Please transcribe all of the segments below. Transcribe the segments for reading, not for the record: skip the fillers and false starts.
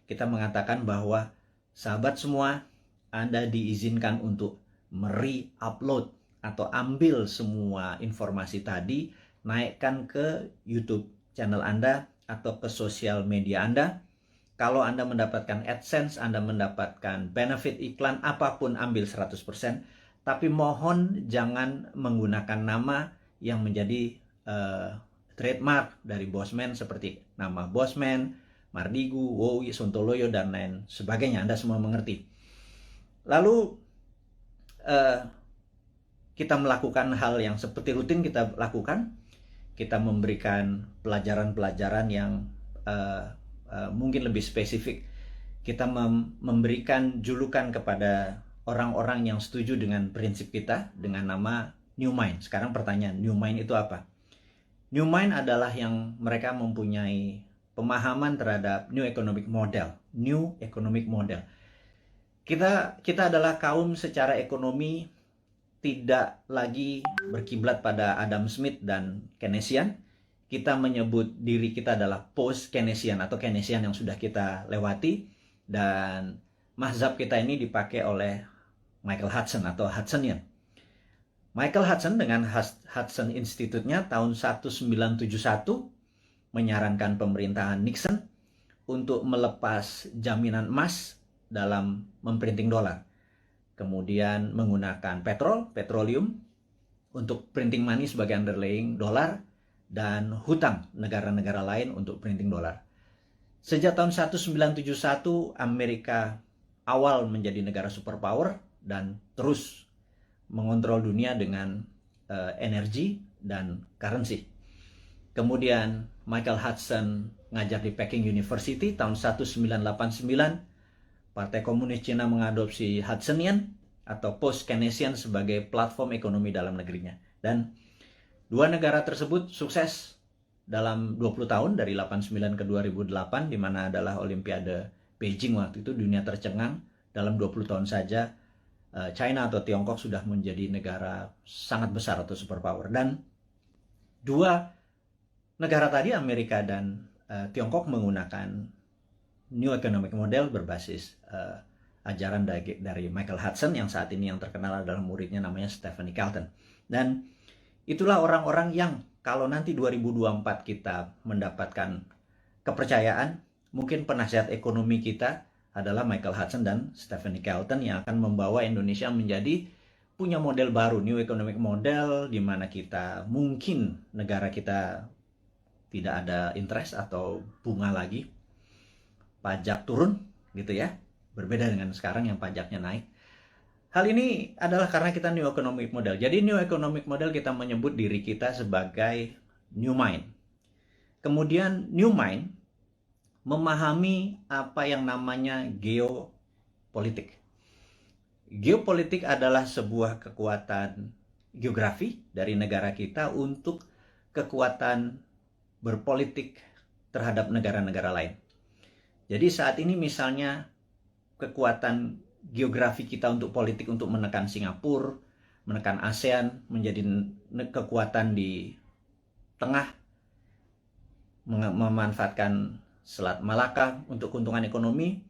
kita mengatakan bahwa sahabat semua, Anda diizinkan untuk mereupload atau ambil semua informasi tadi, naikkan ke YouTube channel Anda atau ke sosial media Anda. Kalau Anda mendapatkan AdSense, Anda mendapatkan benefit iklan, apapun ambil 100%. Tapi mohon jangan menggunakan nama yang menjadi trademark dari Bosman seperti nama Bosman, Mardigu, Wowi, Sontoloyo, dan lain sebagainya. Anda semua mengerti. Lalu kita melakukan hal yang seperti rutin kita lakukan. Kita memberikan pelajaran-pelajaran yang mungkin lebih spesifik. Kita memberikan julukan kepada orang-orang yang setuju dengan prinsip kita dengan nama New Mind. Sekarang pertanyaan, New Mind itu apa? New Mind adalah yang mereka mempunyai pemahaman terhadap New Economic Model. New Economic Model. Kita adalah kaum secara ekonomi tidak lagi berkiblat pada Adam Smith dan Keynesian. Kita menyebut diri kita adalah post-Keynesian atau Keynesian yang sudah kita lewati. Dan mazhab kita ini dipakai oleh Michael Hudson atau Hudsonian. Michael Hudson dengan Hudson Institute-nya tahun 1971 menyarankan pemerintahan Nixon untuk melepas jaminan emas dalam memprinting dolar. Kemudian menggunakan petroleum untuk printing money sebagai underlying dolar, dan hutang negara-negara lain untuk printing dolar. Sejak tahun 1971, Amerika awal menjadi negara superpower dan terus mengontrol dunia dengan energi dan currency. Kemudian Michael Hudson ngajar di Peking University tahun 1989. Partai Komunis Cina mengadopsi Hudsonian atau post-Keynesian sebagai platform ekonomi dalam negerinya. Dan dua negara tersebut sukses dalam 20 tahun dari 89 ke 2008, di mana adalah Olimpiade Beijing waktu itu. Dunia tercengang dalam 20 tahun saja. China atau Tiongkok sudah menjadi negara sangat besar atau superpower. Dan dua negara tadi, Amerika dan Tiongkok, menggunakan New Economic Model berbasis ajaran dari Michael Hudson yang saat ini yang terkenal adalah muridnya namanya Stephanie Kelton. Dan itulah orang-orang yang kalau nanti 2024 kita mendapatkan kepercayaan, mungkin penasihat ekonomi kita adalah Michael Hudson dan Stephanie Kelton yang akan membawa Indonesia menjadi punya model baru, New Economic Model, di mana kita mungkin negara kita tidak ada interest atau bunga lagi, pajak turun gitu ya, berbeda dengan sekarang yang pajaknya naik. Hal ini adalah karena kita New Economic Model. Jadi New Economic Model kita menyebut diri kita sebagai New Mind. Kemudian New Mind memahami apa yang namanya geopolitik. Geopolitik adalah sebuah kekuatan geografi dari negara kita untuk kekuatan berpolitik terhadap negara-negara lain. Jadi saat ini misalnya kekuatan geografi kita untuk politik untuk menekan Singapura, menekan ASEAN, menjadi kekuatan di tengah, memanfaatkan Selat Malaka untuk keuntungan ekonomi,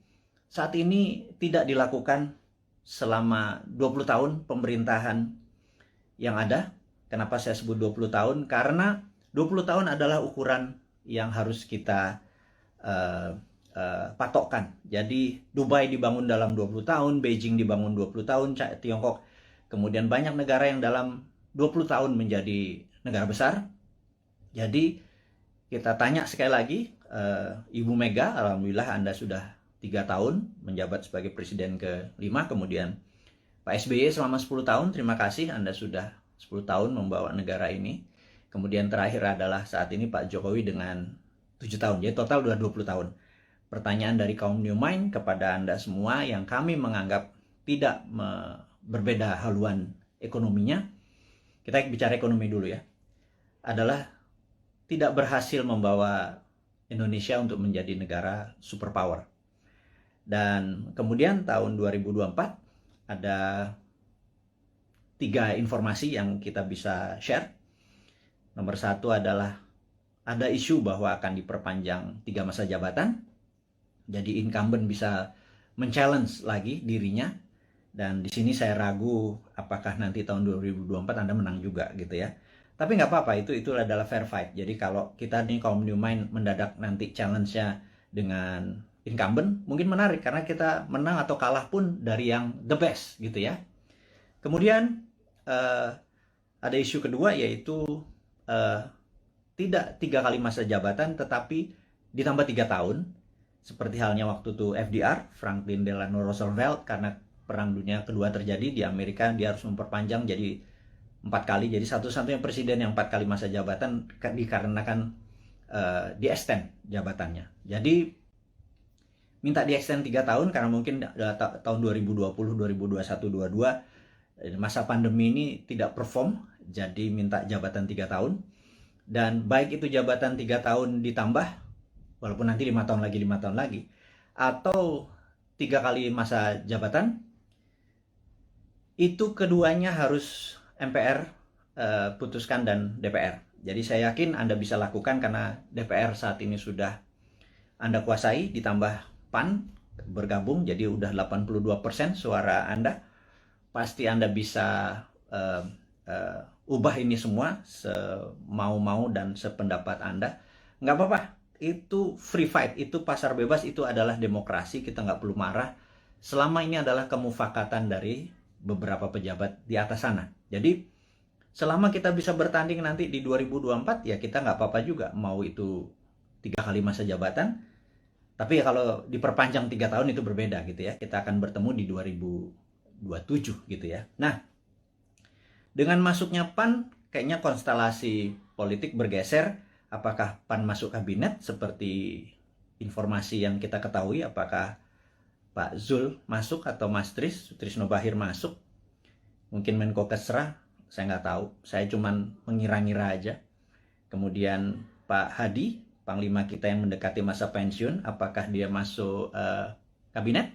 saat ini tidak dilakukan selama 20 tahun pemerintahan yang ada. Kenapa saya sebut 20 tahun? Karena 20 tahun adalah ukuran yang harus kita patokkan. Jadi Dubai dibangun dalam 20 tahun, Beijing dibangun 20 tahun, Tiongkok, kemudian banyak negara yang dalam 20 tahun menjadi negara besar. Jadi kita tanya sekali lagi, Ibu Mega, alhamdulillah Anda sudah 3 tahun menjabat sebagai presiden ke-5, kemudian Pak SBY selama 10 tahun, terima kasih Anda sudah 10 tahun membawa negara ini. Kemudian terakhir adalah saat ini Pak Jokowi dengan 7 tahun, jadi total sudah 20 tahun. Pertanyaan dari kaum New Mind kepada Anda semua yang kami menganggap tidak berbeda haluan ekonominya, kita bicara ekonomi dulu ya, adalah tidak berhasil membawa Indonesia untuk menjadi negara superpower. Dan kemudian tahun 2024 ada 3 informasi yang kita bisa share. Nomor 1 adalah ada isu bahwa akan diperpanjang 3 masa jabatan. Jadi incumbent bisa men-challenge lagi dirinya, dan di sini saya ragu apakah nanti tahun 2024 Anda menang juga gitu ya. Tapi nggak apa-apa, itu adalah fair fight. Jadi kalau kita nih kaum New Mind mendadak nanti challenge-nya dengan incumbent, mungkin menarik karena kita menang atau kalah pun dari yang the best gitu ya. Kemudian ada isu kedua, yaitu tidak 3 kali masa jabatan tetapi ditambah 3 tahun, seperti halnya waktu itu FDR, Franklin Delano Roosevelt, karena Perang Dunia Kedua terjadi di Amerika, dia harus memperpanjang jadi 4 kali. Jadi satu-satunya presiden yang 4 kali masa jabatan dikarenakan di extend jabatannya. Jadi minta di extend 3 tahun karena mungkin tahun 2020, 2021, 22 masa pandemi ini tidak perform, jadi minta jabatan 3 tahun. Dan baik itu jabatan 3 tahun ditambah, walaupun nanti 5 tahun lagi, 5 tahun lagi, atau 3 kali masa jabatan, itu keduanya harus MPR putuskan dan DPR. Jadi saya yakin Anda bisa lakukan karena DPR saat ini sudah Anda kuasai, ditambah PAN bergabung, jadi udah 82% suara Anda. Pasti Anda bisa ubah ini semua semau-mau dan sependapat Anda. Nggak apa-apa, itu free fight, itu pasar bebas, itu adalah demokrasi, kita nggak perlu marah. Selama ini adalah kemufakatan dari beberapa pejabat di atas sana. Jadi selama kita bisa bertanding nanti di 2024, ya kita nggak apa-apa juga mau itu 3 kali masa jabatan. Tapi kalau diperpanjang 3 tahun itu berbeda gitu ya. Kita akan bertemu di 2027 gitu ya. Nah, dengan masuknya PAN, kayaknya konstelasi politik bergeser. Apakah PAN masuk kabinet seperti informasi yang kita ketahui? Apakah Pak Zul masuk atau Mas Trisno Bahir masuk? Mungkin Menko Kesra, saya nggak tahu. Saya cuman mengira-ngira aja. Kemudian Pak Hadi, Panglima kita yang mendekati masa pensiun, apakah dia masuk kabinet?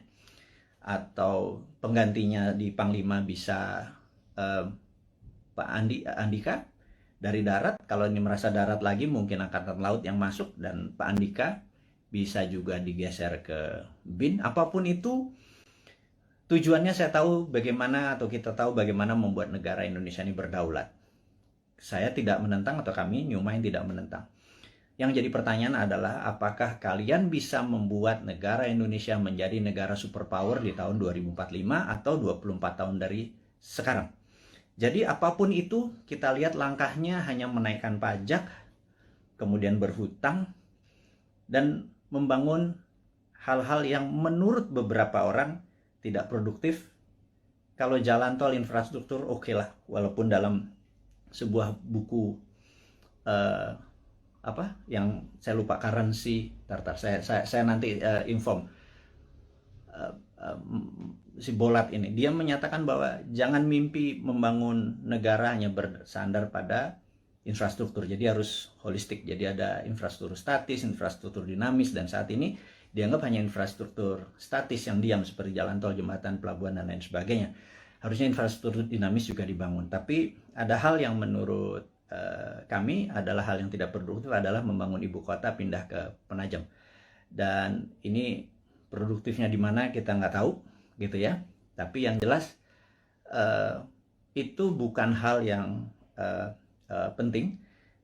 Atau penggantinya di Panglima bisa Pak Andika dari darat. Kalau ini merasa darat lagi, mungkin Angkatan Laut yang masuk, dan Pak Andika bisa juga digeser ke BIN. Apapun itu, tujuannya saya tahu bagaimana, atau kita tahu bagaimana membuat negara Indonesia ini berdaulat. Saya tidak menentang, atau kami New Mind tidak menentang. Yang jadi pertanyaan adalah apakah kalian bisa membuat negara Indonesia menjadi negara superpower di tahun 2045 atau 24 tahun dari sekarang. Jadi apapun itu, kita lihat langkahnya hanya menaikkan pajak, kemudian berhutang, dan membangun hal-hal yang menurut beberapa orang tidak produktif. Kalau jalan tol, infrastruktur, oke lah. Walaupun dalam sebuah buku yang saya lupa, currency, saya nanti inform, si Bolat ini, dia menyatakan bahwa jangan mimpi membangun negara hanya bersandar pada infrastruktur, jadi harus holistik. Jadi ada infrastruktur statis, infrastruktur dinamis, dan saat ini dianggap hanya infrastruktur statis yang diam seperti jalan tol, jembatan, pelabuhan, dan lain sebagainya. Harusnya infrastruktur dinamis juga dibangun. Tapi ada hal yang menurut kami adalah hal yang tidak produktif, adalah membangun ibu kota pindah ke Penajam. Dan ini produktifnya di mana kita nggak tahu gitu ya. Tapi yang jelas itu bukan hal yang penting,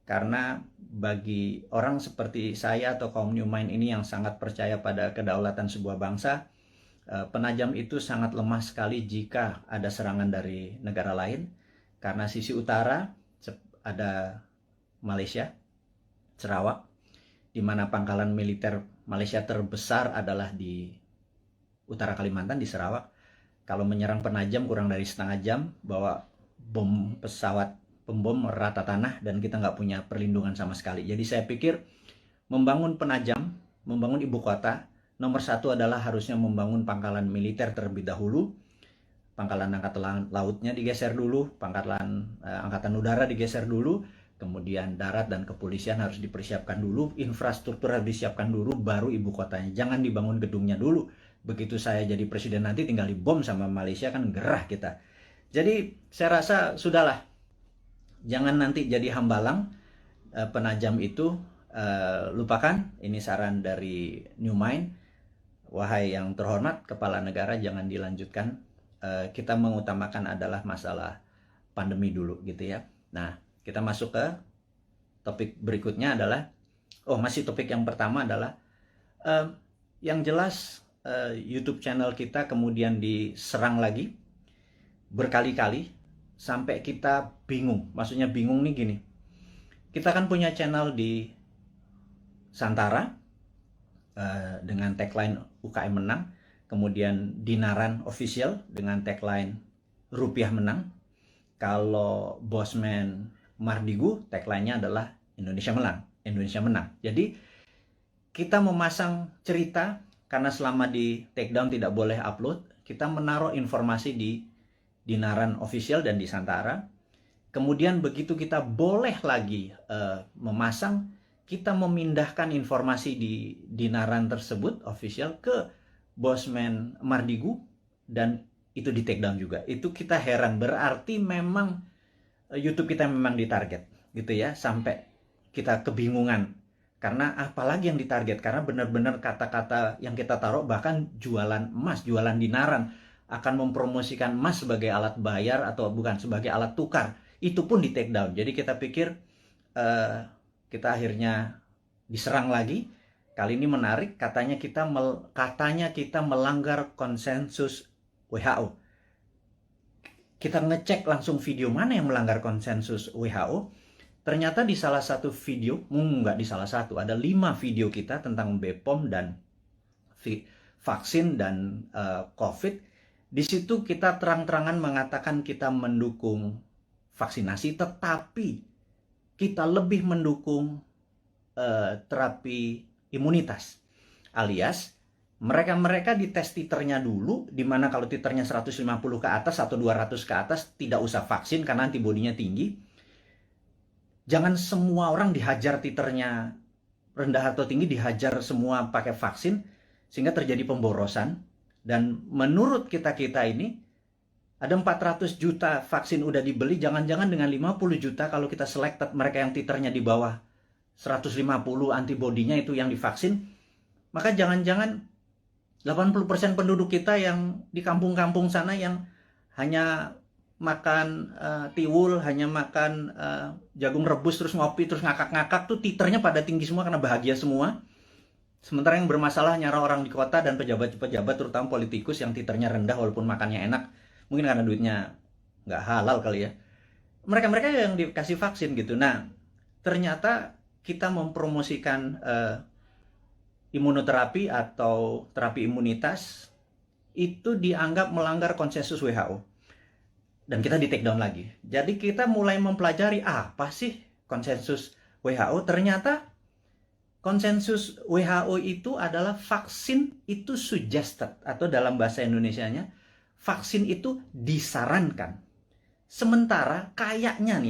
karena bagi orang seperti saya atau kaum New Mind ini yang sangat percaya pada kedaulatan sebuah bangsa, Penajam itu sangat lemah sekali jika ada serangan dari negara lain. Karena sisi utara ada Malaysia, Sarawak, di mana pangkalan militer Malaysia terbesar adalah di utara Kalimantan, di Sarawak. Kalau menyerang Penajam kurang dari setengah jam, bawa bom pesawat pembom rata tanah, dan kita nggak punya perlindungan sama sekali. Jadi saya pikir membangun Penajam, membangun ibu kota, nomor satu adalah harusnya membangun pangkalan militer terlebih dahulu. Pangkalan angkatan lautnya digeser dulu, pangkalan angkatan udara digeser dulu, kemudian darat dan kepolisian harus dipersiapkan dulu, infrastruktur harus disiapkan dulu, baru ibu kotanya. Jangan dibangun gedungnya dulu. Begitu saya jadi presiden nanti tinggal dibom sama Malaysia, kan gerah kita. Jadi saya rasa sudahlah, jangan nanti jadi hambalang. Penajam itu lupakan. Ini saran dari New Mind. wahai yang terhormat kepala negara, jangan dilanjutkan. Kita mengutamakan adalah masalah pandemi dulu gitu ya. Nah, kita masuk ke topik berikutnya adalah, masih topik yang pertama adalah yang jelas YouTube channel kita kemudian diserang lagi berkali-kali sampai kita bingung. Maksudnya bingung nih gini. Kita kan punya channel di Santara dengan tagline UKM menang, kemudian Dinaran Official dengan tagline Rupiah menang. Kalau Bosman Mardigu tagline-nya adalah Indonesia menang. Jadi kita memasang cerita, karena selama di takedown tidak boleh upload, kita menaruh informasi di Dinaran Official dan di Santara. Kemudian begitu kita boleh lagi memasang, kita memindahkan informasi di Dinaran tersebut official ke Bosman Mardigu, dan itu di take down juga. Itu kita heran, berarti memang YouTube kita memang ditarget gitu ya, sampai kita kebingungan. Karena apalagi yang ditarget, karena benar-benar kata-kata yang kita taruh, bahkan jualan emas, jualan Dinaran, akan mempromosikan emas sebagai alat bayar atau bukan sebagai alat tukar, itu pun di take down. Jadi kita pikir kita akhirnya diserang lagi. Kali ini menarik, katanya kita melanggar konsensus WHO. Kita ngecek langsung video mana yang melanggar konsensus WHO. Ternyata di salah satu video, nggak di salah satu, ada 5 video kita tentang BPOM dan vaksin dan COVID. Di situ kita terang-terangan mengatakan kita mendukung vaksinasi, tetapi kita lebih mendukung terapi imunitas. Alias, mereka dites titernya dulu, di mana kalau titernya 150 ke atas atau 200 ke atas, tidak usah vaksin karena antibodinya tinggi. Jangan semua orang dihajar titernya rendah atau tinggi, dihajar semua pakai vaksin, sehingga terjadi pemborosan. Dan menurut kita ini, ada 400 juta vaksin udah dibeli, jangan-jangan dengan 50 juta kalau kita selected mereka yang titernya di bawah 150 antibodinya itu yang divaksin, maka jangan-jangan 80% penduduk kita yang di kampung-kampung sana yang hanya makan tiwul, hanya makan jagung rebus, terus ngopi, terus ngakak-ngakak tuh titernya pada tinggi semua karena bahagia semua. Sementara yang bermasalah nyara orang di kota dan pejabat-pejabat, terutama politikus yang titernya rendah walaupun makannya enak, mungkin karena duitnya nggak halal kali ya. Mereka-mereka yang dikasih vaksin gitu. Nah, ternyata kita mempromosikan imunoterapi atau terapi imunitas itu dianggap melanggar konsensus WHO. Dan kita di take down lagi. Jadi kita mulai mempelajari apa sih konsensus WHO. Ternyata konsensus WHO itu adalah vaksin itu suggested, atau dalam bahasa Indonesianya, vaksin itu disarankan. Sementara kayaknya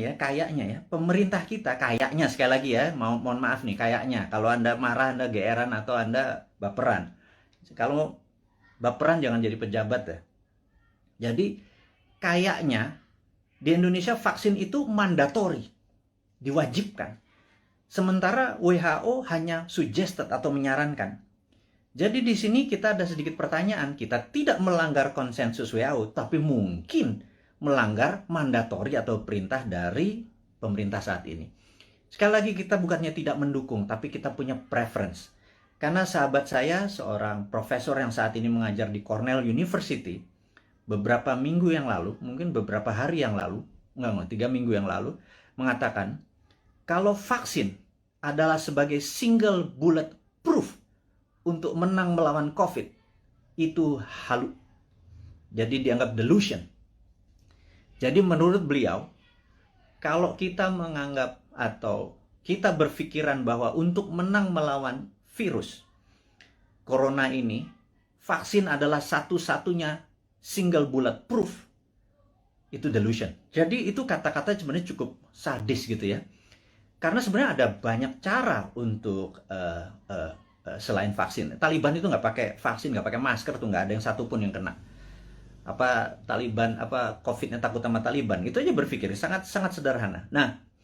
pemerintah kita kayaknya, sekali lagi ya, mohon maaf nih, kayaknya kalau Anda marah, Anda geeran, atau Anda baperan. Kalau baperan jangan jadi pejabat ya. Jadi kayaknya di Indonesia vaksin itu mandatori, diwajibkan. Sementara WHO hanya suggested atau menyarankan. Jadi di sini kita ada sedikit pertanyaan. Kita tidak melanggar konsensus WHO, tapi mungkin melanggar mandatori atau perintah dari pemerintah saat ini. Sekali lagi, kita bukannya tidak mendukung, tapi kita punya preference. Karena sahabat saya, seorang profesor yang saat ini mengajar di Cornell University, beberapa minggu yang lalu, mungkin beberapa hari yang lalu, 3 minggu yang lalu, mengatakan, kalau vaksin adalah sebagai single bullet proof untuk menang melawan COVID, itu halu. Jadi dianggap delusion. Jadi menurut beliau, kalau kita menganggap atau kita berpikiran bahwa untuk menang melawan virus corona ini, vaksin adalah satu-satunya single bullet proof, itu delusion. Jadi itu kata-kata sebenarnya cukup sadis gitu ya. Karena sebenarnya ada banyak cara untuk selain vaksin. Taliban itu nggak pakai vaksin, nggak pakai masker tuh, nggak ada yang satupun yang kena. Taliban, COVID-nya takut sama Taliban, itu aja berpikir sangat sederhana. Nah,